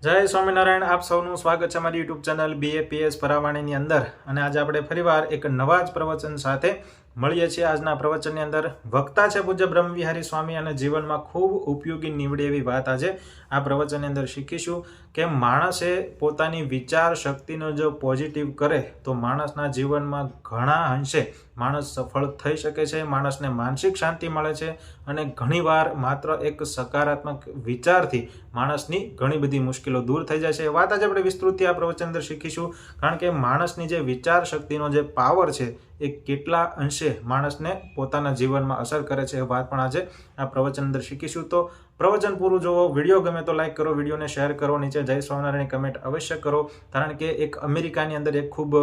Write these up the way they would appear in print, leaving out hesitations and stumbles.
જય સ્વામિનારાયણ, આપ સૌનું સ્વાગત છે અમારી યુટ્યુબ ચેનલ BAPS પરાવાણીની અંદર. અને આજે આપણે ફરીવાર એક નવા જ પ્રવચન સાથે મળીએ છીએ. આજના પ્રવચનની અંદર વક્તા છે પૂજ્ય બ્રહ્મવિહારી સ્વામી અને જીવનમાં ખૂબ ઉપયોગી નીવડે એવી વાત આજે આ પ્રવચનની અંદર શીખીશું કે માણસે પોતાની વિચાર શક્તિનો જો પોઝિટિવ કરે તો માણસના જીવનમાં ઘણા અંશે માણસ સફળ થઈ શકે છે, માણસને માનસિક શાંતિ મળે છે અને ઘણીવાર માત્ર એક સકારાત્મક વિચારથી માણસની ઘણી બધી મુશ્કેલો દૂર થઈ જાય છે. એ વાત આજે આપણે વિસ્તૃતથી આ પ્રવચન અંદર શીખીશું, કારણ કે માણસની જે વિચાર શક્તિનો જે પાવર છે એ કેટલા અંશે માણસને પોતાના જીવનમાં અસર કરે છે એ વાત પણ આજે આ પ્રવચન અંદર શીખીશું. તો પ્રવચન પૂરું જોવો. વિડીયો ગમે તો લાઈક કરો, વિડીયોને શેર કરો, નીચે જય સ્વામિનારાયણ કમેન્ટ અવશ્ય કરો, કારણ કે એક અમેરિકાની અંદર એક ખૂબ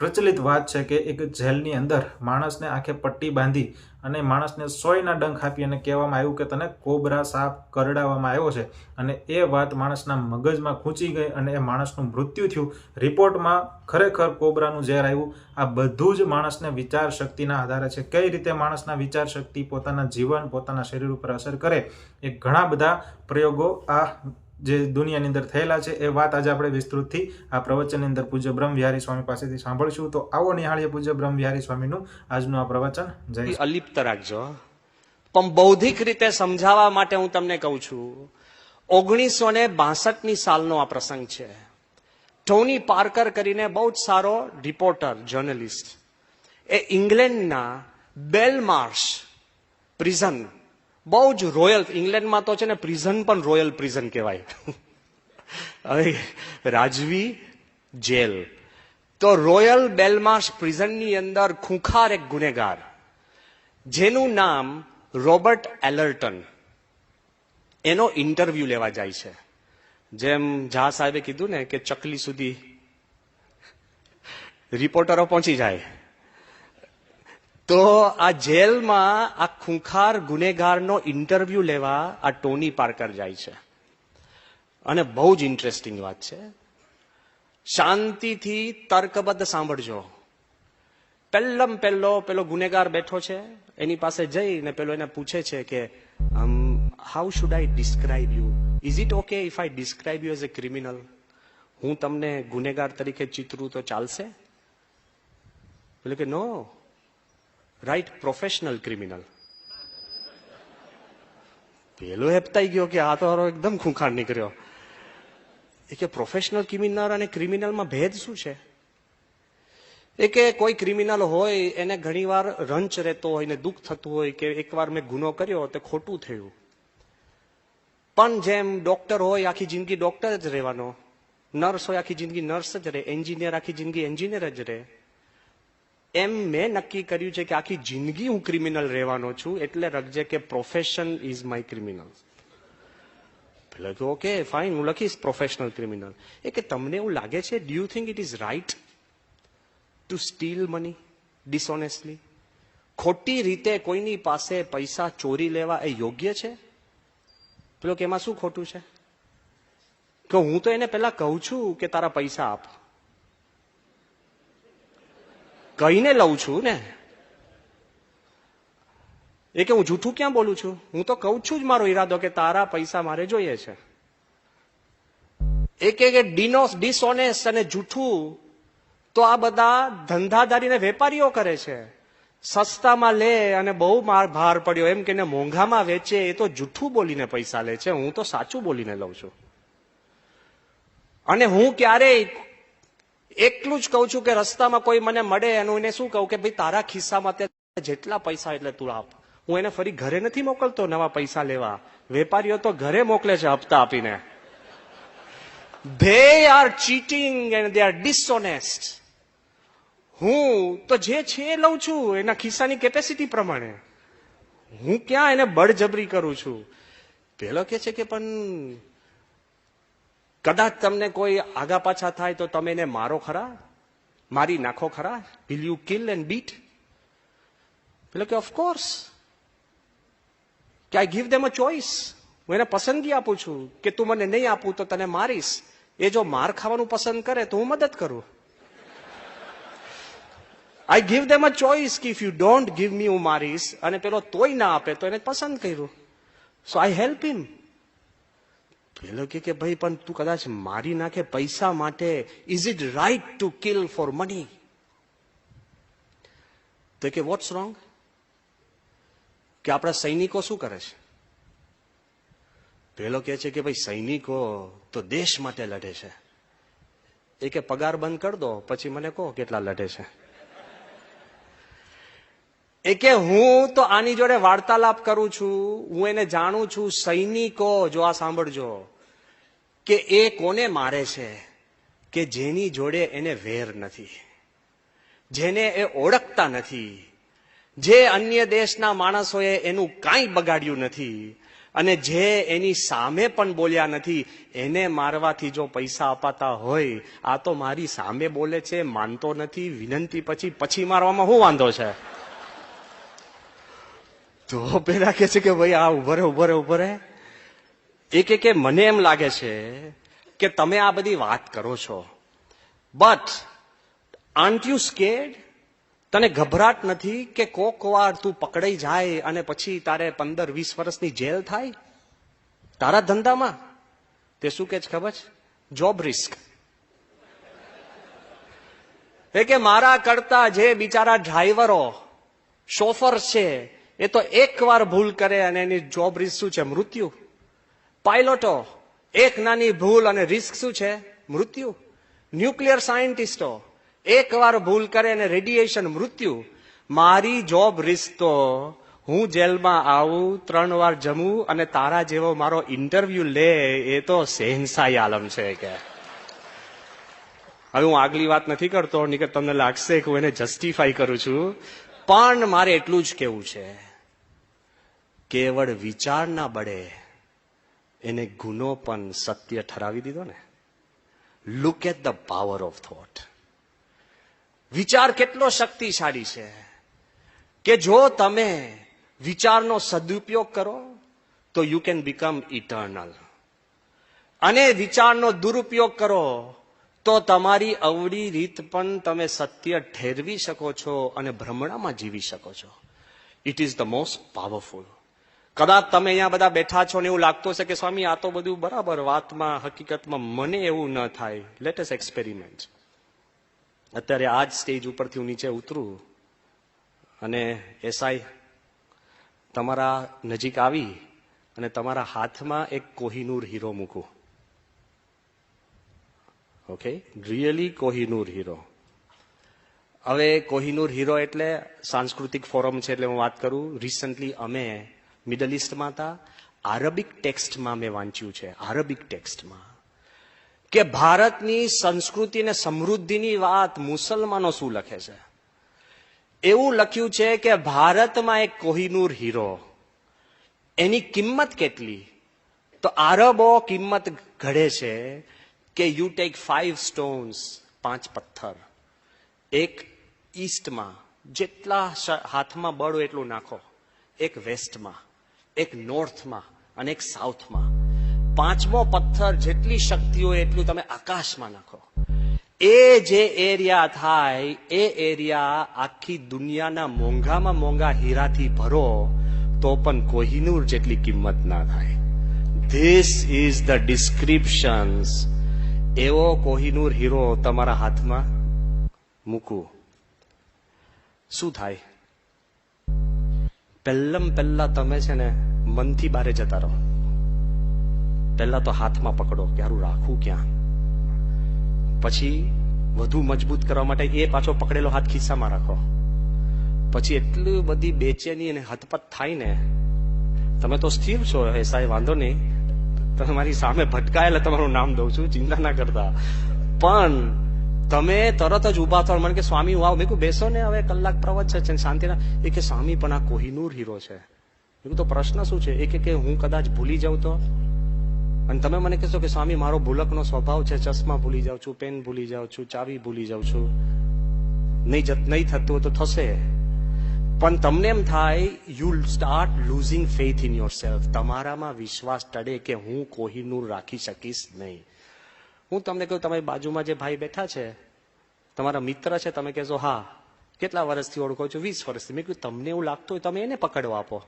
પ્રચલિત વાત છે કે એક જેલની અંદર માણસને આંખે પટ્ટી બાંધી અને માણસને 100ના ડંખ આપી અને કહેવામાં આવ્યું કે તને કોબરા સાપ કરડાવવામાં આવ્યો છે, અને એ વાત માણસના મગજમાં ખૂંચી ગઈ અને એ માણસનું મૃત્યુ થયું. રિપોર્ટમાં ખરેખર કોબરાનું ઝેર આવ્યું. આ બધું જ માણસને વિચાર શક્તિના આધારે છે. કઈ રીતે માણસના વિચાર શક્તિ પોતાના જીવન, પોતાના શરીર ઉપર અસર કરે, એ ઘણા બધા પ્રયોગો આ જે દુનિયાની અંદર થયેલા છે એ વાત આજે આપણે વિસ્તૃતથી આ પ્રવચનની અંદર પૂજ્ય બ્રહ્મવિહારી સ્વામી પાસેથી સાંભળશું. તો આવો નિહાળીએ પૂજ્ય બ્રહ્મવિહારી સ્વામીનું આજનું આ પ્રવચન. જય અલિપ્ત રાખજો, પણ બૌદ્ધિક રીતે સમજાવવા માટે હું તમને કહું છું. 1962ની સાલનો આ પ્રસંગ છે. ટોની પાર્કર કરીને બહુ જ સારો રિપોર્ટર, જર્નલિસ્ટ, એ ઇંગ્લેન્ડના બેલમાર્શ પ્રિઝન, બહુ જ રોયલ, ઇંગ્લેન્ડમાં તો છે ને પ્રિઝન પણ રોયલ પ્રિઝન કહેવાય. હવે રાજવી જેલ, તો રોયલ બેલમાર્શ પ્રિઝનની અંદર ખૂંખાર એક ગુનેગાર જેનું નામ રોબર્ટ એલર્ટન, એનો ઇન્ટરવ્યુ લેવા જાય છે. જેમ ઝા સાહેબે કીધું ને કે ચકલી સુધી રિપોર્ટરો પહોંચી જાય, તો આ જેલમાં આ ખૂંખાર ગુનેગારનો ઇન્ટરવ્યુ લેવા આ ટોની પાર્કર જાય છે. અને બહુ જ ઇન્ટરેસ્ટિંગ વાત છે. શાંતિથી તર્કબદ્ધ સાંભળજો. પેલો ગુનેગાર બેઠો છે, એની પાસે જઈને પેલો એને પૂછે છે કે how should I describe you? Is it okay if I describe you as a criminal? હું તમને ગુનેગાર તરીકે ચિતરું તો ચાલશે? પેલો કે નો, રાઈટ, પ્રોફેશનલ ક્રિમિનલ. પેલો હેપતાઈ ગયો કે આ તો એકદમ ખૂંખાર નીકળ્યો. એ કે પ્રોફેશનલ ક્રિમિનલ અને ક્રિમિનલમાં ભેદ શું છે? એ કે કોઈ ક્રિમિનલ હોય એને ઘણીવાર રંચ રહેતો હોય ને દુઃખ થતું હોય કે એકવાર મેં ગુનો કર્યો તે ખોટું થયું, પણ જેમ ડોક્ટર હોય આખી જિંદગી ડોક્ટર જ રહેવાનો, નર્સ હોય આખી જિંદગી નર્સ જ રહે, એન્જિનિયર આખી જિંદગી એન્જિનિયર જ રહે, એમ મેં નક્કી કર્યું છે કે આખી જિંદગી હું ક્રિમિનલ રહેવાનો છું, એટલે રખજે કે પ્રોફેશન ઇઝ માય ક્રિમિનલ. પેલા કે ઓકે ફાઇન, હું લખીશ પ્રોફેશનલ ક્રિમિનલ. એ કે તમને એવું લાગે છે, do you think it is right to steal money dishonestly? ખોટી રીતે કોઈની પાસે પૈસા ચોરી લેવા એ યોગ્ય છે? પેલો કે એમાં શું ખોટું છે? કે હું તો એને પેલા કહું છું કે તારા પૈસા આપ, કહીને લઉં છું ને. એ કે હું જૂઠું ક્યાં બોલું છું? હું તો કહું છું જ મારો ઈરાદો કે તારા પૈસા મારે જોઈએ છે. એ કે ડિસઓનેસ્ટ અને જૂઠું તો આ બધા ધંધાદારીને વેપારીઓ કરે છે. સસ્તામાં લે અને બહુ ભાર પડ્યો એમ કે મોંઘામાં વેચે, એ તો જૂઠું બોલીને પૈસા લે છે. હું તો સાચું બોલીને લઉં છું. અને હું ક્યારેય એટલું જ કહું છું કે રસ્તામાં કોઈ મને મળે અને એને શું કહું કે ભાઈ તારા ખિસ્સામાં જેટલા પૈસા એટલે તું આપ. હું એને ફરી ઘરે નથી મોકલતો નવા પૈસા લેવા. વેપારીઓ તો ઘરે મોકલે છે હપ્તા આપીને. They are cheating and they are dishonest. હું તો જે છે એ લઉં છું એના ખિસ્સાની કેપેસિટી પ્રમાણે. હું ક્યાં એને બળજબરી કરું છું? પેલો કે છે કે પણ કદાચ તમને કોઈ આગા પાછા થાય તો તમે એને મારો ખરા, મારી નાખો ખરા? Will you kill and beat? પેલો કે ઓફકોર્સ, કે આઈ ગીવ ધેમ અ ચોઇસ. હું એને પસંદગી આપું છું કે તું મને નહીં આપું તો તને મારીશ. એ જો માર ખાવાનું પસંદ કરે તો હું મદદ કરું. I give them a choice કે if you don't give me હું મારીશ, અને પેલો તોય ના આપે તો એને પસંદ કર્યું. સો આઈ હેલ્પ હિમ. પેલો કે ભાઈ પણ તું કદાચ મારી નાખે પૈસા માટે, is it right to kill for money? તો કે વોટ્સ રોંગ? કે આપણા સૈનિકો શું કરે છે? પેલો કે છે કે ભાઈ સૈનિકો તો દેશ માટે લડે છે. એ કે પગાર બંધ કરી દો પછી મને કહો કેટલા લડે છે. એ કે હું તો આની જોડે વાર્તાલાપ કરું છું, હું એને જાણું છું. સૈનિકો, જો આ સાંભળજો, કે એ કોને મારે છે? કે જેની જોડે એને વેર નથી, જેને એ ઓળખતા નથી, જે અન્ય દેશના માણસોએ એનું કાંઈ બગાડ્યું નથી અને જે એની સામે પણ બોલ્યા નથી, એને મારવાથી જો પૈસા અપાતા હોય, આ તો મારી સામે બોલે છે, માનતો નથી, વિનંતી પછી મારવામાં શું વાંધો છે? તો પેલા કે છે કે ભાઈ આ ઉભો રહે. એ કે મને એમ લાગે છે કે તમે આ બધી વાત કરો છો, બટ આર્ન્ટ યુ સ્કેર્ડ? તને ગભરાટ નથી કે કોક વાર તું પકડાઈ જાય અને પછી તારે 15-20 વર્ષની જેલ થાય તારા ધંધામાં? તે શું કે છે ખબર છે? Job risk. એ કે મારા કરતા જે બિચારા ડ્રાઈવરો, શોફર છે, એ તો એકવાર ભૂલ કરે અને એની જોબ રિસ્ક શું છે? મૃત્યુ. પાયલોટો, એક નાની ભૂલ અને રિસ્ક શું છે? મૃત્યુ. ન્યુક્લિયર સાયન્ટિસ્ટો, એકવાર ભૂલ કરે અને રેડિયેશન, મૃત્યુ. મારી જોબ રિસ્ક તો હું જેલમાં આવું, 3 વાર જમું અને તારા જેવો મારો ઇન્ટરવ્યુ લે, એ તો શહેનશાહી આલમ છે. કે હવે હું આગલી વાત નથી કરતો, નહીંતર તમને લાગશે કે હું એને જસ્ટિફાઈ કરું છું, પણ મારે એટલું જ કેવું છે, કેવળ વિચારના બળે એને ગુનો પણ સત્ય ઠરાવી દીધો ને. Look at the power of thought. વિચાર કેટલો શક્તિશાળી છે કે જો તમે વિચારનો સદુપયોગ કરો તો યુ કેન બીકમ ઇટર્નલ, અને વિચારનો દુરુપયોગ કરો તો તમારી અવળી રીત પણ તમે સત્ય ઠેરવી શકો છો અને ભ્રમણામાં જીવી શકો છો. It is the most powerful. કદાચ તમે અહીંયા બધા બેઠા છો ને એવું લાગતું હશે કે સ્વામી આ તો બધું બરાબર, વાતમાં હકીકતમાં મને એવું ન થાય. Let us experiment. અત્યારે આ જ સ્ટેજ ઉપરથી હું નીચે ઉતરું અને એસઆઈ તમારા નજીક આવી અને તમારા હાથમાં એક કોહિનૂર હીરો મૂકું. Okay, really Kohinoor hero. હવે કોહિનૂર હીરો એટલે સાંસ્કૃતિક ફોરમ છે એટલે હું વાત કરું. રિસન્ટલી અમે મિડલ ઇસ્ટમાં હતા, આરબિક ટેક્સ્ટમાં મેં વાંચ્યું છે, આરબિક ટેક્સ્ટમાં, કે ભારતની સંસ્કૃતિ અને સમૃદ્ધિની વાત મુસલમાનો શું લખે છે. એવું લખ્યું છે કે ભારતમાં એક કોહિનૂર હીરો, એની કિંમત કેટલી? તો આરબો કિંમત ઘડે છે કે યુ ટેક 5 સ્ટોન્સ, 5 પથ્થર, એક ઈસ્ટમાં, જેટલા હાથમાં બળ હોય એટલું નાખો, એક વેસ્ટમાં, એક નોર્થમાં અને એક સાઉથમાં. 5મો પથ્થર જેટલી શક્તિ હોય એટલું તમે આકાશમાં નાખો. એ જે એરિયા થાય, એ એરિયા આખી દુનિયાના મોંઘામાં મોંઘા હીરાથી ભરો તો પણ કોહિનૂર જેટલી કિંમત ના થાય. This is the descriptions. એવો કોહિનૂર હીરો તમારા હાથમાં મૂકું, શું થાય? પહેલા તમે છે ને મનથી બારે જતા રહો. પહેલા તો હાથમાં પકડો કે હારું રાખવું ક્યાં. પછી વધુ મજબૂત કરવા માટે એ પાછો પકડેલો હાથ ખિસ્સામાં રાખો. પછી એટલી બધી બેચેની અને હતપત થાય ને, તમે તો સ્થિર છો એસાય, વાંધો નહીં, તમે મારી સામે ભટકાયેલા તમારું નામ દઉં છું, ચિંતા ના કરતા. પણ તમે તરત જ ઉભા થો. મને કે સ્વામી હું આવ. મેં કહ્યું બેસો ને, હવે કલાક પ્રવચન છે શાંતિના. એ કે સ્વામી પણ આ કોહિનૂર હીરો છે. મેં કીધું તો પ્રશ્ન શું છે? એ કે હું કદાચ ભૂલી જાઉં તો? અને તમે મને કહેશો કે સ્વામી મારો ભૂલકનો સ્વભાવ છે, ચશ્મા ભૂલી જાઉં છું, પેન ભૂલી જાઉં છું, ચાવી ભૂલી જાઉં છું. નહીં થતું હોય તો થશે. પણ તમને એમ થાય, you start losing faith in your self. તમારામાં વિશ્વાસ ટળે કે હું કોહિનૂર રાખી શકીશ નહીં. હું તમને કહું, તમારી બાજુમાં જે ભાઈ બેઠા છે, તમારા મિત્ર છે, તમે કહેશો હા કેટલા વર્ષથી ઓળખો છો? 20 વર્ષથી. મેં કહ્યું તમને એવું લાગતું હોય તમે એને પકડવા આપો.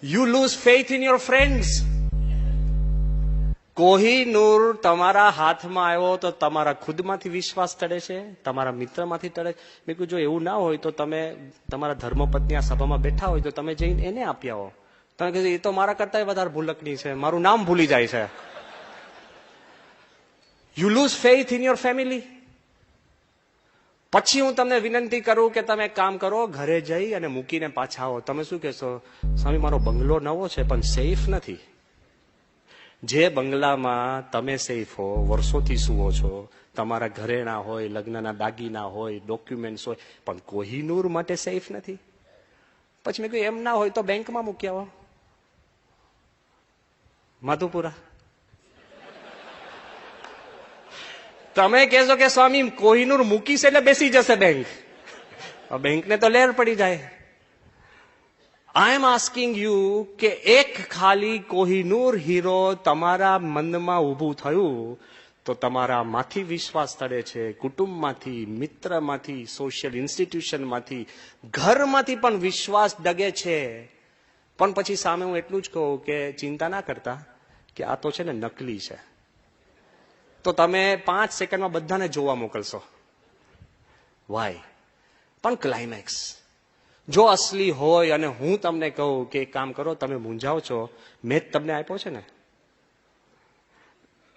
You loose faith in your friends. Kohinoor તમારા હાથમાં આવ્યો તો તમારા ખુદમાંથી વિશ્વાસ ટળે છે, તમારા મિત્રમાંથી ટળે. મેં કહ્યું જો એવું ના હોય તો તમે તમારા ધર્મપત્ની આ સભામાં બેઠા હોય તો તમે જઈને એને આપી આવો. તમે કીધું એ તો મારા કરતા વધારે ભૂલકની છે, મારું નામ ભૂલી જાય છે. You loose faith in your family. પછી હું તમને વિનંતી કરું કે તમે એક કામ કરો, ઘરે જઈ અને મૂકીને પાછા આવો. તમે શું કહેશો? સ્વામી મારો બંગલો નવો છે પણ સેફ નથી. જે બંગલામાં તમે સેફ હો, વર્ષોથી સુવો છો, તમારા ઘરેણા હોય, લગ્નના દાગીના હોય, ડોક્યુમેન્ટ્સ હોય, પણ કોહિનૂર માટે સેફ નથી. પછી મેં કહ્યું એમ ના હોય તો બેંકમાં મૂકી આવો, માધુપુરા. તમે કહેશો કે સ્વામી કોહિનૂર મૂકીશ એટલે બેસી જશે બેંક. બેંકને તો લેર પડી જાય. આઈ એમ આસ્કિંગ યુ કે એક ખાલી કોહિનૂર હીરો તમારા મનમાં ઊભું થયું તો તમારા માંથી વિશ્વાસ ટળે છે, કુટુંબમાંથી, મિત્રમાંથી, સોશિયલ ઇન્સ્ટિટ્યુશનમાંથી, ઘરમાંથી પણ વિશ્વાસ ડગે છે. પણ પછી સામે હું એટલું જ કહું કે ચિંતા ના કરતા કે આ તો છે ને નકલી છે. તો તમે 5 સેકન્ડમાં બધાને જોવા મોકલશો. વાય? પણ ક્લાઇમેક્સ જો અસલી હોય અને હું તમને કહું કે એક કામ કરો, તમે મૂંઝાવ છો, મેં જ તમને આપ્યો છે ને,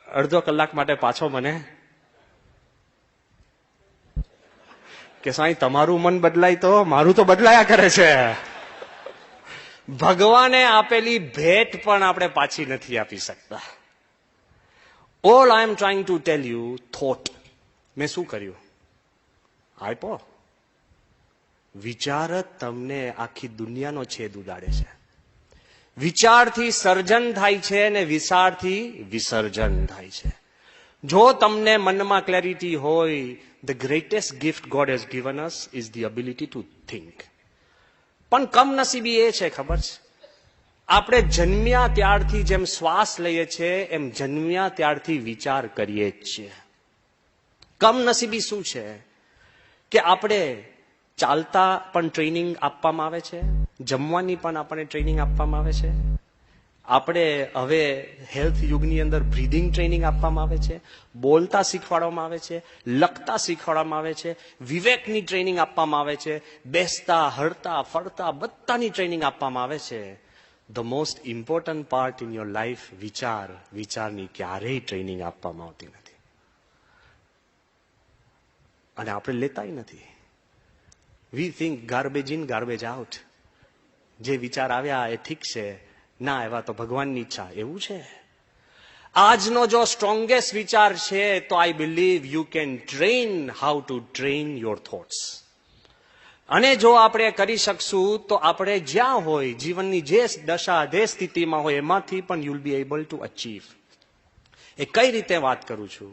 અડધો કલાક માટે પાછો મને કે સાંઈ તમારું મન બદલાય તો મારું તો બદલાયા કરે છે. ભગવાને આપેલી ભેટ પણ આપણે પાછી નથી આપી શકતા. All I M trying to tell you, thought મેં શું કર્યું? આપ્યો. વિચાર જ તમને આખી દુનિયાનો છેદ ઉડાડે છે. વિચારથી સર્જન થાય છે અને વિચારથી વિસર્જન થાય છે. જો તમને મનમાં ક્લેરિટી હોય, the greatest gift God has given us is the ability to think. પણ કમનસીબી એ છે ખબર છે, આપણે જન્મ્યા ત્યારથી જેમ શ્વાસ લઈએ છીએ એમ જન્મ્યા ત્યારથી વિચાર કરીએ જ છીએ. કમનસીબી શું છે કે આપણે ચાલતા પણ ટ્રેનિંગ આપવામાં આવે છે, જમવાની પણ આપણને ટ્રેનિંગ આપવામાં આવે છે, આપણે હવે હેલ્થ યુગની અંદર બ્રીધિંગ ટ્રેનિંગ આપવામાં આવે છે, બોલતા શીખવાડવામાં આવે છે, લખતા શીખવાડવામાં આવે છે, વિવેકની ટ્રેનિંગ આપવામાં આવે છે, બેસતા, હરતા, ફરતા બધાની ટ્રેનિંગ આપવામાં આવે છે. The most important part in your life વિચારની ક્યારેય ટ્રેનિંગ આપવામાં આવતી નથી અને આપણે લેતાય નથી. વી think garbage in garbage out. જે વિચાર આવ્યા એ ઠીક છે, ના આવ્યા તો ભગવાનની ઈચ્છા, એવું છે. આજનો જો સ્ટ્રોંગેસ્ટ વિચાર છે તો I believe you can train how to train your thoughts. અને જો આપણે કરી શકશું તો આપણે જ્યાં હોય, જીવનની જે દશા, જે સ્થિતિમાં હોય એમાંથી પણ you will be able to achieve. એ કઈ રીતે વાત કરું છું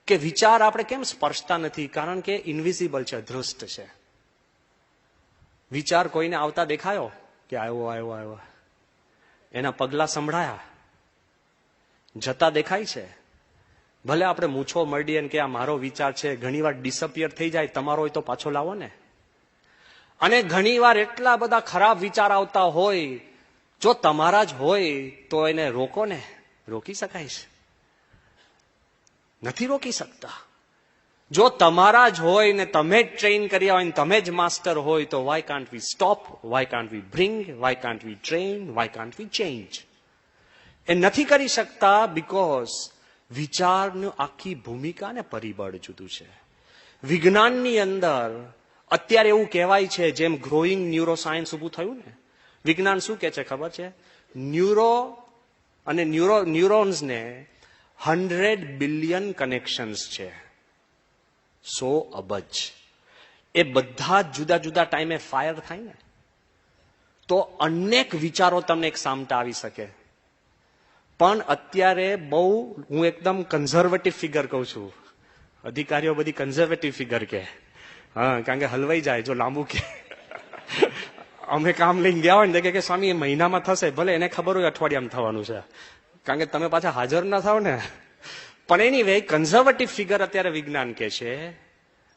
કે વિચાર આપણે કેમ સ્પર્શતા નથી? કારણ કે ઇન્વિઝિબલ છે, અદૃશ્ય છે. વિચાર કોઈને આવતા દેખાયો કે આવ્યો, એના પગલા સંભળાયા, જતા દેખાય છે. ભલે આપણે મૂછો મરડીએ કે આ મારો વિચાર છે, ઘણીવાર ડિસઅપિયર થઈ જાય. તમારો હોય તો પાછો લાવો ને. અને ઘણીવાર એટલા બધા ખરાબ વિચાર આવતા હોય, જો તમારા જ હોય તો એને રોકો ને. રોકી શકાય છે? નથી રોકી શકતા. જો તમારા જ હોય ને તમે જ ટ્રેન કર્યા હોય ને તમે જ માસ્ટર હોય તો why can't we stop, why can't we bring, why can't we train, why can't we change? એ નથી કરી શકતા બીકોઝ વિચારનું આખી ભૂમિકા ને પરિબળ જુદું છે. વિજ્ઞાનની અંદર અત્યારે એવું કહેવાય છે, જેમ ગ્રોઈંગ ન્યુરો સાયન્સ ઉભું થયું ને, વિજ્ઞાન શું કે છે ખબર છે? ન્યુરોન્સને 100 બિલિયન કનેક્શન્સ છે, 100 અબજ. એ બધા જુદા જુદા ટાઈમે ફાયર થાય ને તો અનેક વિચારો તમને એક સામટા આવી શકે. પણ અત્યારે બહુ, હું એકદમ કન્ઝર્વેટિવ ફિગર કહું છું. અધિકારીઓ બધી કન્ઝર્વેટિવ ફિગર કે, હા, કારણ કે હલવાઈ જાય જો લાંબુ કે. અમે કામ લઈને ગયા હોય ને કે સ્વામી એ મહિનામાં થશે, ભલે એને ખબર હોય અઠવાડિયામાં થવાનું છે, કારણ કે તમે પાછા હાજર ના થાવ ને. પણ એની વે કન્ઝર્વેટિવ ફિગર અત્યારે વિજ્ઞાન કે છે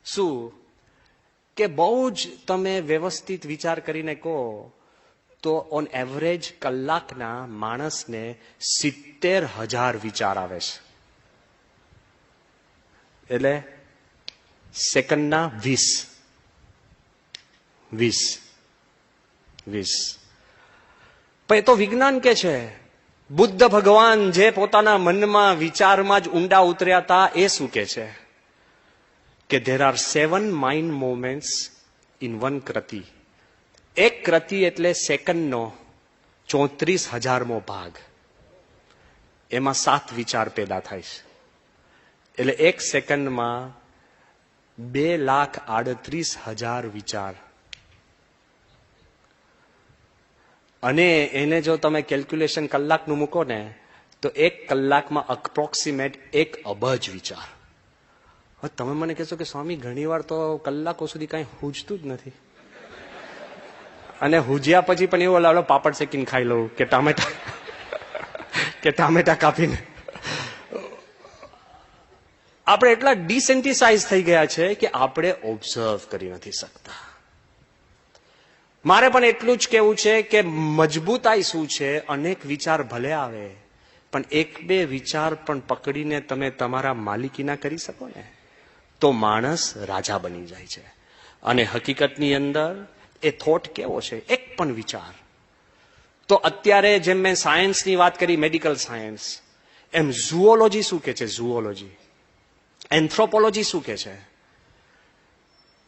શું કે બહુ જ તમે વ્યવસ્થિત વિચાર કરીને કહો તો ઓન એવરેજ કલાકના માણસને 70,000 વિચાર આવે છે. એટલે સેકન્ડના 20. પણ એ તો વિજ્ઞાન કે છે. બુદ્ધ ભગવાન જે પોતાના મનમાં વિચારમાં જ ઊંડા ઉતર્યા હતા, એ શું કે છે કે there are 7 mind movements in one krati. એક krati એટલે સેકન્ડનો 34,000મો ભાગ. એમાં 7 વિચાર પેદા થાય છે. એટલે એક સેકન્ડમાં 2,38,000 વિચાર. અને એને જો તમે કેલ્ક્યુલેશન કલાકનું મૂકો ને તો એક કલાકમાં અપ્રોક્સિમેટ 1 અબજ વિચાર. હવે તમે મને કહેશો કે સ્વામી ઘણી વાર તો કલાકો સુધી કાંઈ હુજતું જ નથી, અને હુજ્યા પછી પણ એવું લાલો પાપડ શેકીને ખાઈ લઉં કે ટામેટા કાપીને. આપણે એટલા ડિસેન્ટિસાઇઝ થઈ ગયા છે કે આપણે ઓબ્ઝર્વ કરી નથી શકતા. મારે પણ એટલું જ કહેવું છે કે મજબૂતાઈ શું છે, અનેક વિચાર ભલે આવે પણ 1-2 વિચાર પણ પકડીને તમે તમારા માલિકીના કરી શકો ને તો માણસ રાજા બની જાય છે. અને હકીકતની અંદર એ થોટ કેવો છે, એક પણ વિચાર. તો અત્યારે જેમ મેં સાયન્સની વાત કરી, મેડિકલ સાયન્સ, એમ ઝુઓલોજી શું કે છે, ઝુઓલોજી, એન્થ્રોપોલોજી શું કે છે,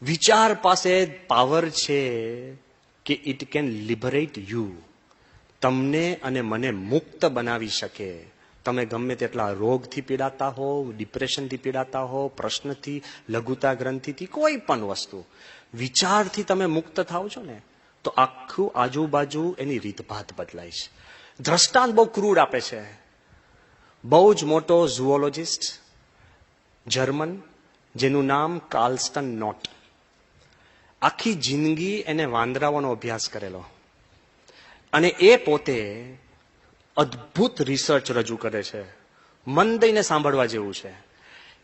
વિચાર પાસે પાવર છે કે ઇટ કેન લિબરેટ યુ, તમને અને મને મુક્ત બનાવી શકે. તમે ગમે તેટલા રોગથી પીડાતા હો, ડિપ્રેશનથી પીડાતા હો, પ્રશ્નથી, લઘુતા ગ્રંથિથી, કોઈ પણ વસ્તુ, વિચારથી તમે મુક્ત થાવ છો ને તો આખું આજુબાજુ એની રીતભાત બદલાય છે. દ્રષ્ટાંત બહુ ક્રૂડ આપે છે. બહુ જ મોટો ઝુઓલોજિસ્ટ જર્મન, જેનું નામ કાર્લસ્ટન નોટ, આખી જિંદગી એને વાંદરાઓનો અભ્યાસ કરેલો, અને એ પોતે અદ્ભુત રિસર્ચ રજૂ કરે છે. મન દઈને સાંભળવા જેવું છે.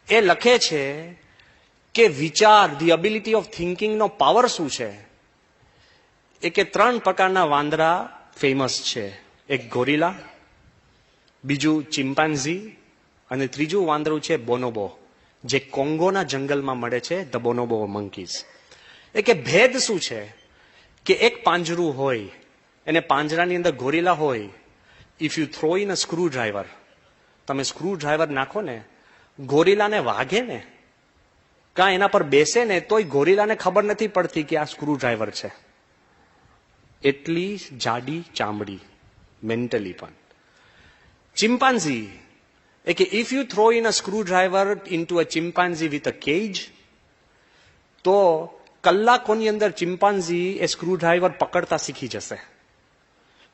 એ લખે છે કે વિચાર, ધી એબિલિટી ઓફ થિંકિંગનો પાવર શું છે. એ કે 3 પ્રકારના વાંદરા ફેમસ છે. એક ગોરિલા, બીજું ચિમ્પાન્ઝી, અને ત્રીજું વાંદરું છે બોનોબો, જે કોંગોના જંગલમાં મળે છે, ધ બોનોબો મંકીઝ. એ કે ભેદ શું છે કે એક પાંજરું હોય, એને પાંજરાની અંદર ગોરિલા હોય, if you throw in a screw driver, તમે સ્ક્રૂ ડ્રાઈવર નાખો ને, ગોરિલાને વાગે ને કાં એના પર બેસે ને તોય ગોરિલાને ખબર નથી પડતી કે આ સ્ક્રૂ ડ્રાઈવર છે. એટલી જાડી ચામડી, મેન્ટલી પણ. ચિમ્પાન્ઝી, એ કે if you throw in a screw driver into a chimpanzee with a cage, તો કલાકોની અંદર ચિમ્પાન્ઝી એ સ્ક્રૂ ડ્રાઈવર પકડતા શીખી જશે.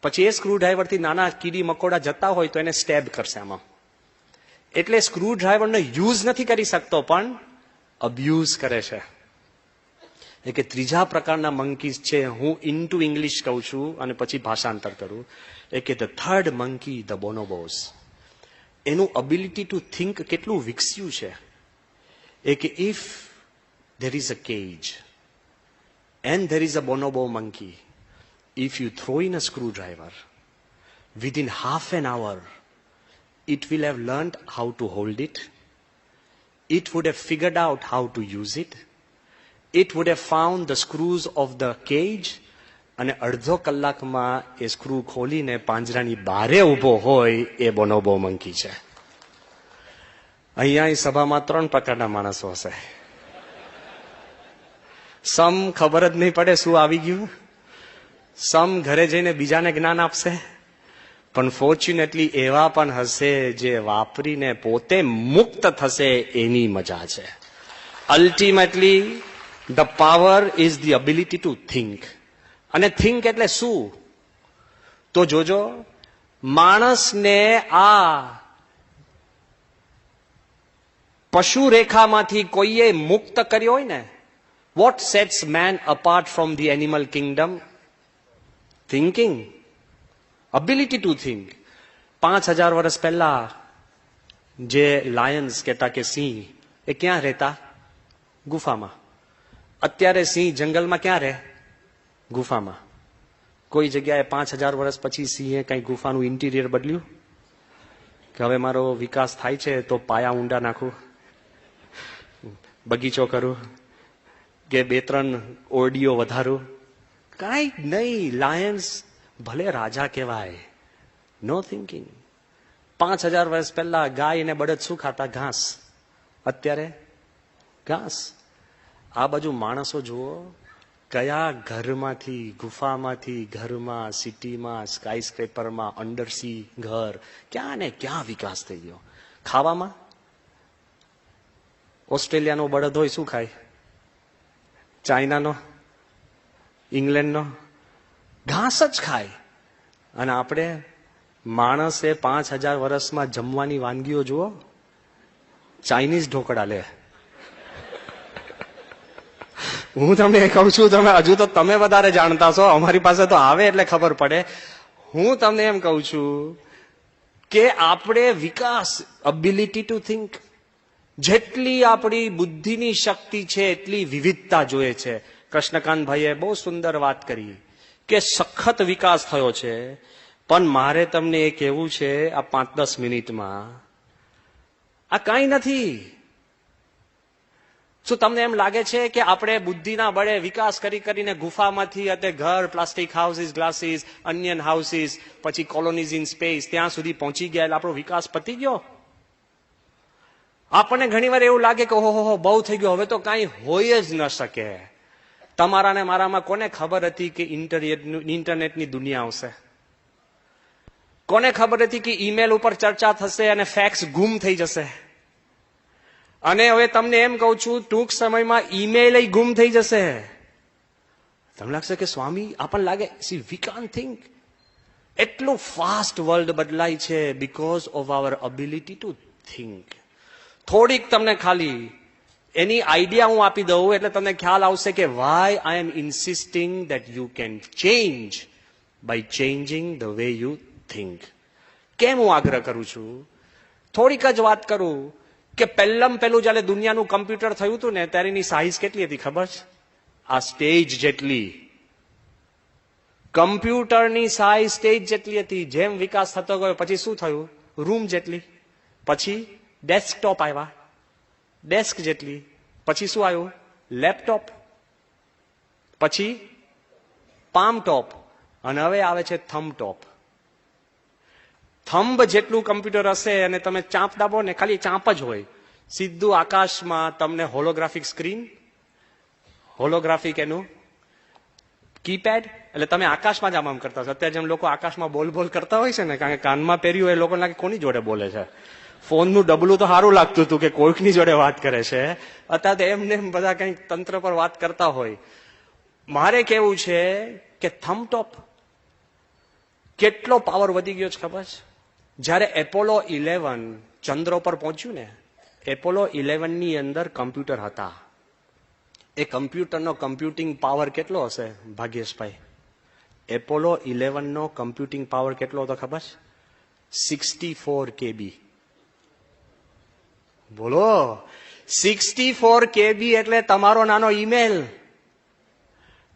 પછી એ સ્ક્રૂ ડ્રાઈવરથી નાના કીડી મકોડા જતા હોય તો એને સ્ટેબ કરશે આમાં. એટલે સ્ક્રૂ ડ્રાઈવરનો યુઝ નથી કરી શકતો પણ અબ્યુઝ કરે છે. એ કે ત્રીજા પ્રકારના મંકીઝ છે, હું ઇન્ટુ ઇંગ્લિશ કહું છું અને પછી ભાષાંતર કરું. એ કે ધ થર્ડ મંકી, ધ બોનોબોઝ, એનું અબિલિટી ટુ થિંક કેટલું વિકસ્યું છે. એ કે if there is a cage and there is a bonobo monkey, if you throw in a screwdriver, within half an hour it will have learned how to hold it, it would have figured out how to use it, it would have found the screws of the cage, અને અડધો કલાકમાં એ screw ખોલીને પાંજરાની બારે ઊભો હોય એ બોનોબો monkey છે. અહીંયા સભામાં 3 પ્રકારના માણસો હશે. સમ ખબર જ નહીં પડે શું આવી ગયું, સમ ઘરે જઈને બીજાને જ્ઞાન આપશે, પણ ફોર્ચ્યુનેટલી એવા પણ હશે જે વાપરીને પોતે મુક્ત થશે. એની મજા છે. Ultimately the power is the ability to think. અને થિંક એટલે શું? તો જોજો, માણસને આ પશુ રેખામાંથી કોઈએ મુક્ત કર્યો હોય ને, what sets man apart from the animal kingdom? Thinking, ability to think. 5000 વર્ષ પહેલા જે લાયન્સ કહેતા કે સિંહ, એ ક્યાં રહેતા? ગુફામાં. અત્યારે સિંહ જંગલમાં ક્યાં રહે? ગુફામાં. કોઈ જગ્યાએ 5000 વર્ષ પછી સિંહે કઈ ગુફાનું ઇન્ટિરિયર બદલ્યું કે હવે મારો વિકાસ થાય છે તો પાયા ઊંડા નાખું, બગીચો કરું કે 2-3 ઓરડીઓ વધારું? કાંઈ નહીં. લાયન્સ ભલે રાજા કહેવાય, નો થિંકિંગ. 5000 વર્ષ પહેલા ગાય અને બળદ શું ખાતા? ઘાસ. અત્યારે ઘાસ. આ બાજુ માણસો જુઓ, કયા ઘરમાંથી, ગુફામાંથી ઘરમાં, સિટીમાં, સ્કાય સ્ક્રેપરમાં, અંડરસી ઘર, ક્યાં ને ક્યાં વિકાસ થઈ ગયો. ખાવામાં ઓસ્ટ્રેલિયાનો બળદ હોય શું ખાય? ચાઇનાનો, ઇંગ્લેન્ડનો ઘાસ જ ખાય. અને આપણે માણસે 5000 વર્ષમાં જમવાની વાનગીઓ જુઓ, ચાઇનીઝ ઢોકળા લે. હું તમને કહું છું, તમે હજુ તો તમે વધારે જાણતા છો, અમારી પાસે તો આવે એટલે ખબર પડે. હું તમને એમ કહું છું કે આપણે વિકાસ, એબિલિટી ટુ થિંક, જેટલી આપણી બુદ્ધિની શક્તિ છે એટલી વિવિધતા જોઈએ છે. કૃષ્ણકાંતભાઈએ બહુ સુંદર વાત કરી કે સખત વિકાસ થયો છે, પણ મારે તમને એ કહેવું છે આ 5-10 મિનિટમાં, આ કાંઈ નથી. શું તમને એમ લાગે છે કે આપણે બુદ્ધિના બળે વિકાસ કરીને ગુફામાંથી અને ઘર, plastic houses, glasses, onion houses, પછી કોલોનીઝ ઇન સ્પેસ, ત્યાં સુધી પહોંચી ગયા એટલે આપણો વિકાસ પતી ગયો? આપણને ઘણીવાર એવું લાગે કે ઓહો બહુ થઈ ગયો, હવે તો કાંઈ હોય જ ન શકે. તમારા ને મારામાં કોને ખબર હતી કે ઇન્ટરનેટની દુનિયા આવશે? કોને ખબર હતી કે ઈમેલ ઉપર ચર્ચા થશે અને ફેક્સ ગુમ થઈ જશે? અને હવે તમને એમ કહું છું, ટૂંક સમયમાં ઈમેલ ગુમ થઈ જશે. તમને લાગશે કે સ્વામી, આપણને લાગે સી વી કાન્ટ થિંક. એટલું ફાસ્ટ વર્લ્ડ બદલાય છે because of our ability to think. થોડીક તમને ખાલી એની આઈડિયા હું આપી દઉં એટલે તમને ખ્યાલ આવશે કે why I am insisting that you can change by changing the way you think. કેમ હું આગ્રહ કરું છું? થોડીક જ વાત કરું કે પહેલું જયારે દુનિયાનું કમ્પ્યુટર થયું હતું ને, ત્યારે એની સાઈઝ કેટલી હતી ખબર છે? આ સ્ટેજ જેટલી. કમ્પ્યુટરની સાઈઝ સ્ટેજ જેટલી હતી. જેમ વિકાસ થતો ગયો પછી શું થયું? રૂમ જેટલી. પછી ડેસ્કટોપ આવ્યા, ડેસ્ક જેટલી. પછી શું આવ્યું? લેપટોપ. પછી પામ ટોપ. અને હવે આવે છે થંબ ટોપ. થંબ જેટલું કમ્પ્યુટર હશે અને તમે ચાંપ દાબો ને, ખાલી ચાંપ જ હોય, સીધું આકાશમાં તમને હોલોગ્રાફિક સ્ક્રીન, હોલોગ્રાફિક એનું કીપેડ, એટલે તમે આકાશમાં જ આમ કરતા હશો. અત્યારે જેમ લોકો આકાશમાં બોલ કરતા હોય છે ને, કારણ કે કાનમાં પહેર્યું હોય, લોકોને લાગે કોની જોડે બોલે છે. ફોનનું ડબલું તો સારું લાગતું હતું કે કોઈકની જોડે વાત કરે છે. અત્યારે તો એમને બધા કંઈક તંત્ર પર વાત કરતા હોય. મારે કેવું છે કે થંબ ટોપ કેટલો પાવર વધી ગયો છે ખબર છે? જ્યારે એપોલો 11 ચંદ્ર પર પહોંચ્યું ને, એપોલો 11 ની અંદર કમ્પ્યુટર હતા. એ કમ્પ્યુટરનો કમ્પ્યુટિંગ પાવર કેટલો હશે ભાગ્યેશભાઈ? એપોલો 11 નો કમ્પ્યુટિંગ પાવર કેટલો હતો ખબર છે? 64 KB. બોલો, 64 KB એટલે તમારો નાનો ઈમેલ.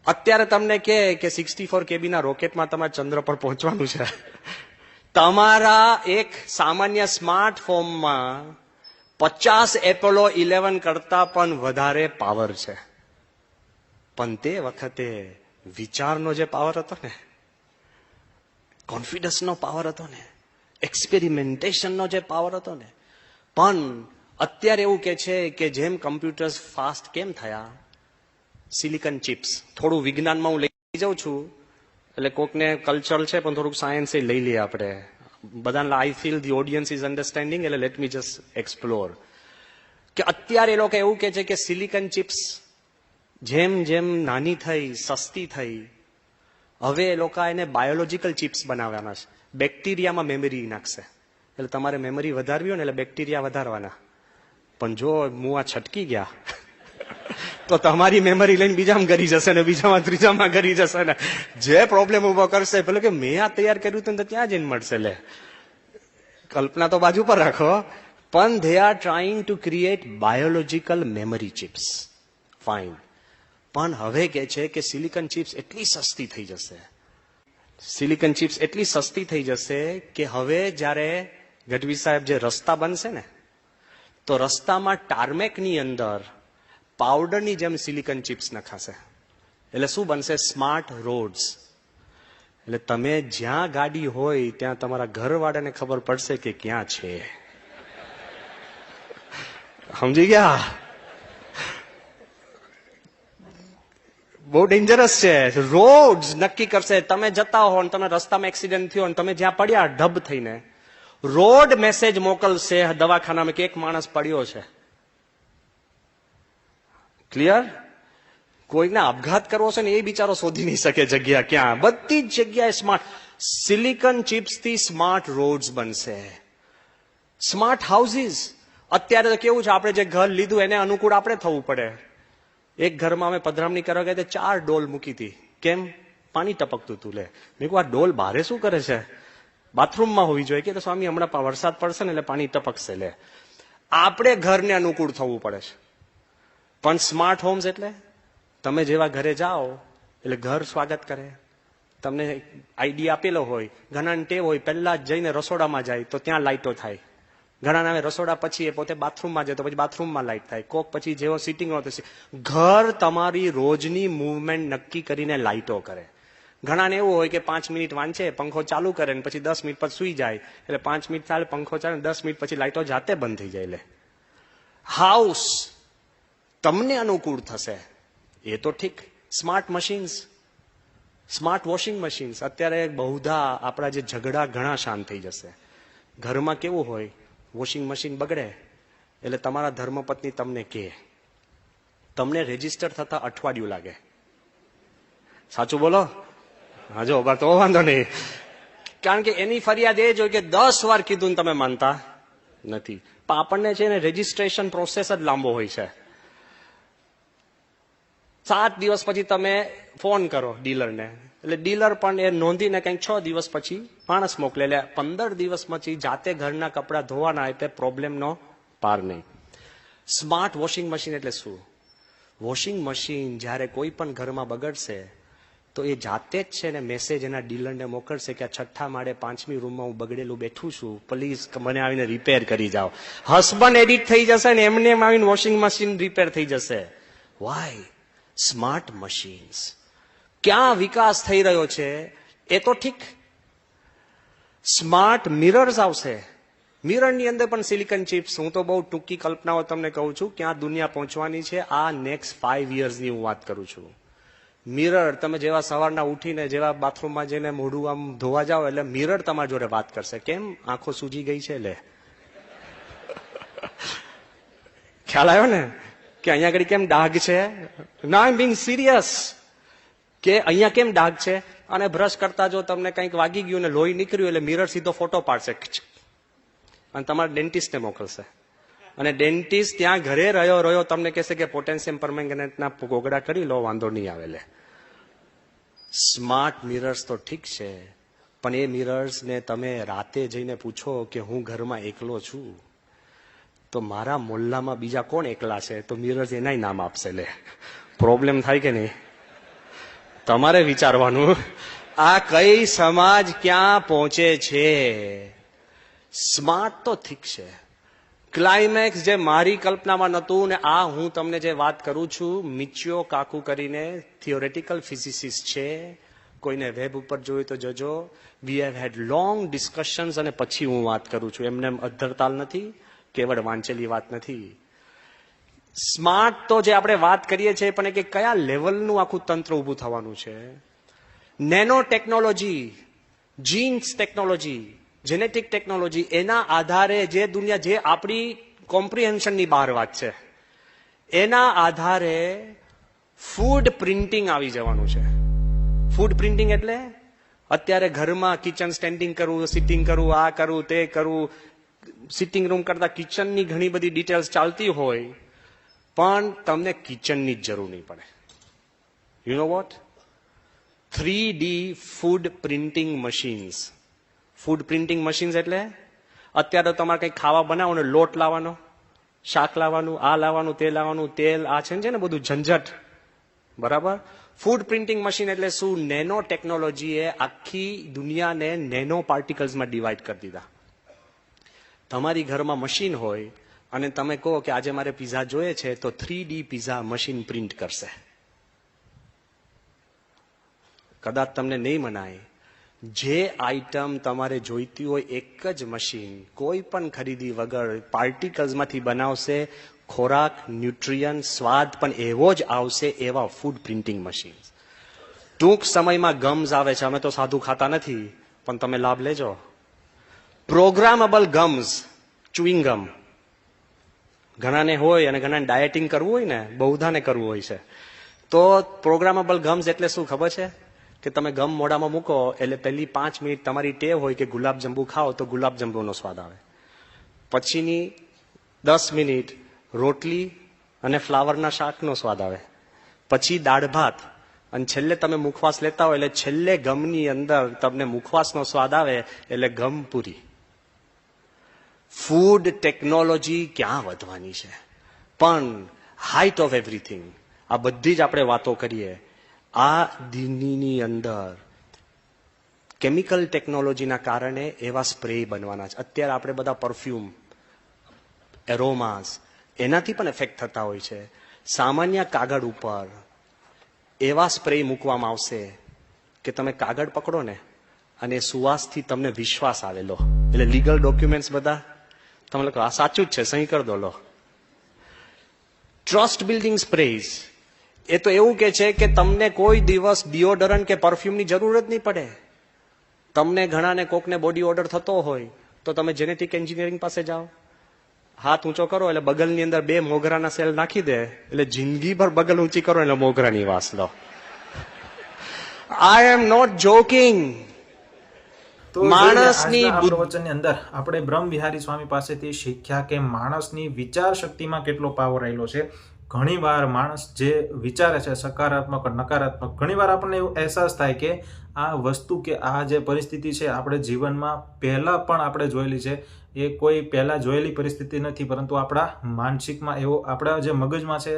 અત્યારે તમને કે 64 KB ના રોકેટમાં તમારે ચંદ્ર પર પહોંચવાનું છે. તમારા એક સામાન્ય સ્માર્ટફોનમાં 50 એપોલો 11 કરતા પણ વધારે પાવર છે. પણ તે વખતે વિચારનો જે પાવર હતો ને, કોન્ફિડન્સનો પાવર હતો ને, એક્સપેરિમેન્ટેશનનો જે પાવર હતો ને. પણ અત્યારે એવું કે છે કે જેમ કમ્પ્યુટર્સ ફાસ્ટ કેમ થયા? Silicon chips. થોડું વિજ્ઞાનમાં હું લઈ જાઉં છું, એટલે કોકને કલ્ચર છે પણ થોડુંક સાયન્સ લઈ લઈએ આપણે. બધાને I feel the audience is understanding, એટલે લેટ મી જસ્ટ એક્સપ્લોર. કે અત્યારે એ લોકો એવું કે છે કે સિલિકન ચિપ્સ જેમ જેમ નાની થઈ, સસ્તી થઈ, હવે એ લોકો એને બાયોલોજીકલ ચિપ્સ બનાવવાના છે. બેક્ટેરિયામાં મેમરી નાખશે. એટલે તમારે મેમરી વધારવી હોય ને, એટલે બેક્ટેરિયા વધારવાના. પણ જો મુઆ છટકી ગયા તો તમારી મેમરી લઈને બીજામાં ગરી જશે ને, બીજામાં ત્રીજામાં ગરી જશે ને. જે પ્રોબ્લેમ ઉભો કરશે પેલો કે મેં આ તૈયાર કર્યું હતું ને ત્યાં જઈને મળશે. લે, કલ્પના તો બાજુ પર રાખો. પણ they are trying to create biological memory chips. Fine. પણ હવે કે છે કે સિલિકન ચિપ્સ એટલી સસ્તી થઈ જશે સિલિકોન ચિપ્સ એટલી સસ્તી થઈ જશે કે હવે જ્યારે ગઢવી સાહેબ જે રસ્તા બનશે ને, તો રસ્તામાં ટાર્મેકની અંદર પાવડરની જેમ સિલિકોન ચિપ્સ નખાશે. એટલે શું બનશે? Smart rods. એટલે તમે જ્યાં ગાડી હોય ત્યાં તમારા ઘરવાળાને ખબર પડશે કે ક્યાં છે. સમજી ગયા? બહુ ડેન્જરસ છે. રોડ્સ નક્કી કરશે. તમે જતા હો ને તમે રસ્તામાં એક્સિડન્ટ થયો ને તમે જ્યાં પડ્યા ઢબ થઈને, રોડ મેસેજ મોકલશે દવાખાનામાં કે એક માણસ પડ્યો છે. ક્લિયર? કોઈને આપઘાત કરવો છે ને એ બિચારો શોધી નહીં શકે જગ્યા ક્યાં. બધી જ જગ્યાએ સ્માર્ટ સિલિકોન ચિપ્સ થી સ્માર્ટ રોડ્સ બનશે, સ્માર્ટ હાઉસીસ. અત્યારે તો કેવું છે, આપણે જે ઘર લીધું એને અનુકૂળ આપણે થવું પડે. એક ઘરમાં અમે પધરામણી કરવા ગયા 4 ડોલ મૂકી હતી. કેમ? પાણી ટપકતું હતું. લે, મેં કહ્યું આ ડોલ બારે શું કરે છે? બાથરૂમમાં હોવી જોઈએ. કે સ્વામી હમણાં વરસાદ પડશે ને એટલે પાણી ટપકશે. લે, આપણે ઘરને અનુકૂળ થવું પડે છે. પણ સ્માર્ટ હોમ્સ એટલે તમે જેવા ઘરે જાઓ એટલે ઘર સ્વાગત કરે. તમને આઈડિયા આપેલો હોય. ઘણાને ટેવ હોય પહેલા જ જઈને રસોડામાં જાય તો ત્યાં લાઇટો થાય. ઘણા આવે રસોડા પછી એ પોતે બાથરૂમમાં જાય તો પછી બાથરૂમમાં લાઇટ થાય. કોક પછી જેવો સિટિંગ હોય તો ઘર તમારી રોજની મૂવમેન્ટ નક્કી કરીને લાઇટો કરે. ઘણાને એવું હોય કે 5 મિનિટ વાંચે, પંખો ચાલુ કરે ને પછી 10 મિનિટ પછી સુઈ જાય. એટલે 5 મિનિટ ચાલે, પંખો ચાલે, 10 મિનિટ પછી લાઇટો જાતે બંધ થઈ જાય. લે, હાઉસ તમને અનુકૂળ થશે એ તો ઠીક. Smart machines, smart washing machines. અત્યારે બહુધા આપણા જે ઝઘડા ઘણા શાંત થઈ જશે. ઘરમાં કેવું હોય, વોશિંગ મશીન બગડે એટલે તમારા ધર્મપત્ની તમને કહે, તમને રેજીસ્ટર થતા અઠવાડિયું લાગે. સાચું બોલો? હા, જો તો વાંધો નહીં. કારણ કે એની ફરિયાદ એ જ હોય કે 10 વાર કીધું ને તમે માનતા નથી. પણ આપણને છે ને રજીસ્ટ્રેશન પ્રોસેસ જ લાંબો હોય છે. 7 દિવસ પછી તમે ફોન કરો ડીલરને, એટલે ડીલર પણ એ નોંધીને કંઈક 6 દિવસ પછી માણસ મોકલે. એટલે 15 દિવસ પછી જાતે ઘરના કપડા ધોવાના, એટલે પ્રોબ્લેમનો પાર નહીં. સ્માર્ટ વોશિંગ મશીન એટલે શું? વોશિંગ મશીન જ્યારે કોઈ પણ ઘરમાં બગડશે તો એ જાતે જ છે ને મેસેજ એના ડીલરને મોકલશે કે આ 6થા માળે 5મી રૂમમાં હું બગડેલું બેઠું છું, પ્લીઝ મને આવીને રિપેર કરી જાઓ. હસબન્ડ એડિટ થઈ જશે ને એમને એમ આવીને વોશિંગ મશીન રિપેર થઈ જશે. વાય? Smart machines. ક્યાં વિકાસ થઈ રહ્યો છે એ તો ઠીક. સ્માર્ટ મિરર્સ આવશે. મિરરની અંદર પણ સિલિકોન ચિપ્સ. હું તો બહુ ટૂંકી કલ્પનાઓ તમને કહું છું ક્યાં દુનિયા પહોંચવાની છે. આ નેક્સ્ટ 5 yearsની હું વાત કરું છું. મિરર, તમે જેવા સવારના ઉઠીને જેવા બાથરૂમમાં જઈને મોઢું આમ ધોવા જાઓ એટલે મિરર તમારી જોડે વાત કરશે. કેમ? આંખો સૂજી ગઈ છે. લે, ખ્યાલ આવ્યો ને કે અહીંયા આગળ કેમ ડાઘ છે? ના, આઈ એમ બીંગ સિરિયસ. કે અહીંયા કેમ ડાઘ છે? અને બ્રશ કરતા જો તમને કંઈક વાગી ગયું ને લોહી નીકળ્યું એટલે મિરર સીધો ફોટો પાડશે અને તમારા ડેન્ટિસ્ટને મોકલશે. અને ડેન્ટિસ્ટ ત્યાં ઘરે રહ્યો તમને કહેશે કે પોટેશિયમ પરમેંગનેટના ગોગડા કરી લો, વાંધો નહીં આવે. લે, સ્માર્ટ મિરર્સ તો ઠીક છે, પણ એ મિરર્સને તમે રાતે જઈને પૂછો કે હું ઘરમાં એકલો છું તો મારા મોહલ્લામાં બીજા કોણ એકલા છે, તો મિરર્સ એનાય નામ આપશે. લે, પ્રોબ્લેમ થાય કે નહીં? તમારે વિચારવાનું આ કઈ સમાજ ક્યાં પહોંચે છે. સ્માર્ટ તો ઠીક છે. ક્લાઇમેક્સ જે મારી કલ્પનામાં નહોતું ને આ હું તમને જે વાત કરું છું, મિચિયો કાકુ કરીને થિયોરેટિકલ ફિઝિસિસ્ટ છે. કોઈને વેબ ઉપર જોયું તો જજો. We have head long discussions અને પછી હું વાત કરું છું. એમને અધ્ધરતાલ નથી, કેવળ વાંચેલી વાત નથી. સ્માર્ટ તો જે આપણે વાત કરીએ છીએ પણ કે કયા લેવલનું આખું તંત્ર ઊભું થવાનું છે. Nano technology, jeans technology, genetic technology, એના આધારે જે દુનિયા જે આપણી કોમ્પ્રિહેન્શનની બહાર વાત છે એના આધારે ફૂડ પ્રિન્ટિંગ આવી જવાનું છે. ફૂડ પ્રિન્ટિંગ એટલે અત્યારે ઘરમાં કિચન સ્ટેન્ડિંગ કરવું, સિટિંગ કરવું, આ કરવું, તે કરવું. સિટિંગ રૂમ કરતા કિચનની ઘણી બધી ડિટેલ્સ ચાલતી હોય પણ તમને કિચનની જ જરૂર નહીં પડે. You know what? 3D food printing machines. Food printing machines એટલે અત્યારે તમારે કંઈક ખાવા બનાવો, લોટ લાવવાનો, શાક લાવવાનું, આ લાવવાનું, તે લાવવાનું, તેલ, આ છે ને બધું ઝંઝટ, બરાબર? ફૂડ પ્રિન્ટિંગ મશીન એટલે શું? નેનો ટેકનોલોજીએ આખી દુનિયાને નેનો પાર્ટિકલ્સમાં ડિવાઈડ કરી દીધા. તમારી ઘરમાં મશીન હોય અને તમે કહો કે આજે મારે પીઝા જોઈએ છે, તો 3D પીઝા મશીન પ્રિન્ટ કરશે. કદાચ તમને નહીં મનાય, જે આઈટમ તમારે જોઈતી હોય એક જ મશીન કોઈ પણ ખરીદી વગર પાર્ટિકલ્સમાંથી બનાવશે. ખોરાક, ન્યુટ્રિયન, સ્વાદ પણ એવો જ આવશે એવા ફૂડ પ્રિન્ટિંગ મશીન. ટૂંક સમયમાં ગમ્સ આવે છે. અમે તો સાદું ખાતા નથી, પણ તમે લાભ લેજો. પ્રોગ્રામેબલ ગમ્સ, ચુઈંગ ગમ. ઘણાને હોય અને ઘણાને ડાયટિંગ કરવું હોય ને, બહુધાને કરવું હોય છે, તો પ્રોગ્રામેબલ ગમ્સ એટલે શું ખબર છે? કે તમે ગમ મોઢામાં મૂકો એટલે પહેલી 5 મિનિટ તમારી ટેવ હોય કે ગુલાબજંબુ ખાઓ તો ગુલાબજંબુનો સ્વાદ આવે. પછીની 10 મિનિટ રોટલી અને ફ્લાવરના શાકનો સ્વાદ આવે. પછી દાળ ભાત, અને છેલ્લે તમે મુખવાસ લેતા હોય એટલે છેલ્લે ગમની અંદર તમને મુખવાસનો સ્વાદ આવે એટલે ગમ પૂરી. ફૂડ ટેકનોલોજી ક્યાં વધવાની છે? પણ હાઇટ ઓફ એવરીથિંગ, આ બધી જ આપણે વાતો કરીએ, આ દિનની અંદર કેમિકલ ટેકનોલોજીના કારણે એવા સ્પ્રે બનવાના છે. અત્યારે આપણે બધા પરફ્યુમ, એરોમાસ, એનાથી પણ એફેક્ટ થતા હોય છે. સામાન્ય કાગળ ઉપર એવા સ્પ્રે મૂકવામાં આવશે કે તમે કાગળ પકડો ને અને સુવાસથી તમને વિશ્વાસ આવેલો, એટલે લીગલ ડોક્યુમેન્ટ્સ બધા તમે લખો આ સાચું જ છે, સહી કરી દો, લો. ટ્રસ્ટ બિલ્ડિંગ સ્પ્રેઝ, એ તો એવું કે છે કે તમને કોઈ દિવસ ડિઓડરન્ટ કે પરફ્યુમની જરૂર જ નહીં પડે. તમને ઘણાને કોકને બોડી ઓર્ડર થતો હોય તો તમે જેનેટિક એન્જિનિયરિંગ પાસે જાઓ, હાથ ઊંચો કરો એટલે બગલની અંદર 2 મોગરાના સેલ નાખી દે, એટલે જિંદગીભર બગલ ઊંચી કરો એટલે મોગરાની વાસ લો. આઈ એમ નોટ જોકિંગ. તો માણસની આજના આ પ્રવચનની અંદર આપણે બ્રહ્મ વિહારી સ્વામી પાસેથી શીખ્યા કે માણસની વિચાર શક્તિમાં કેટલો પાવર રહેલો છે. ઘણીવાર માણસ જે વિચારે છે, સકારાત્મક નકારાત્મક, ઘણીવાર આપણને એવો અહેસાસ થાય કે આ વસ્તુ કે આ જે પરિસ્થિતિ છે આપણે જીવનમાં પહેલા પણ આપણે જોયેલી છે. એ કોઈ પહેલા જોયેલી પરિસ્થિતિ નથી, પરંતુ આપણા માનસિકમાં એવો, આપણા જે મગજમાં છે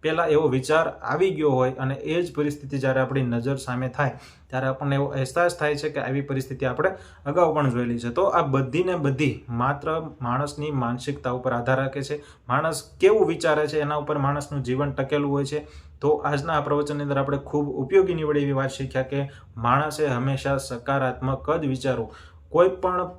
પહેલા એવો વિચાર આવી ગયો હોય અને એ જ પરિસ્થિતિ જ્યારે આપણી નજર સામે થાય ત્યારે આપણને એવો અહેસાસ થાય છે કે આવી પરિસ્થિતિ આપણે અગાઉ પણ જોયેલી છે. તો આ બધી ને બધી માત્ર માણસની માનસિકતા ઉપર આધાર રાખે છે. માણસ કેવું વિચારે છે એના ઉપર માણસનું જીવન ટકેલું હોય છે. તો આજના આ પ્રવચનની અંદર આપણે ખૂબ ઉપયોગી નીવડે એવી વાત શીખ્યા કે માણસે હંમેશા સકારાત્મક જ વિચારવું. કોઈ પણ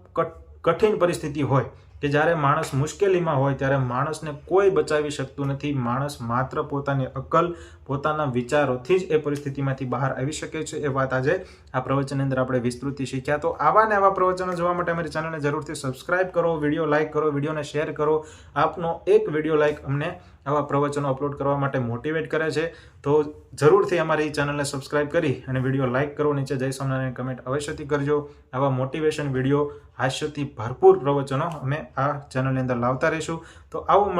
કઠિન પરિસ્થિતિ હોય કે જ્યારે માણસ મુશ્કેલીમાં હોય ત્યારે માણસને કોઈ બચાવી શકતું નથી. માણસ માત્ર પોતાની અક્કલ, પોતાના વિચારોથી જ એ પરિસ્થિતિમાંથી બહાર આવી શકે છે. એ વાત આજે આ પ્રવચનની અંદર આપણે વિસ્તૃતિ શીખ્યા. તો આવા ને આવા પ્રવચનો જોવા માટે અમારી ચેનલને જરૂરથી સબસ્ક્રાઇબ કરો, વિડીયો લાઇક કરો, વિડીયોને શેર કરો. આપનો એક વિડીયો લાઇક અમને આવા પ્રવચનો અપલોડ કરવા માટે મોટિવેટ કરે છે. તો જરૂરથી અમારી ચેનલને સબસ્ક્રાઇબ કરી અને વિડીયો લાઇક કરો. નીચે જય સ્વામિનારાયણ કમેન્ટ અવશ્યથી કરજો. આવા મોટિવેશન વિડીયો, હાસ્યથી ભરપૂર પ્રવચનો અમે આ ચેનલની અંદર લાવતા રહીશું. તો આવું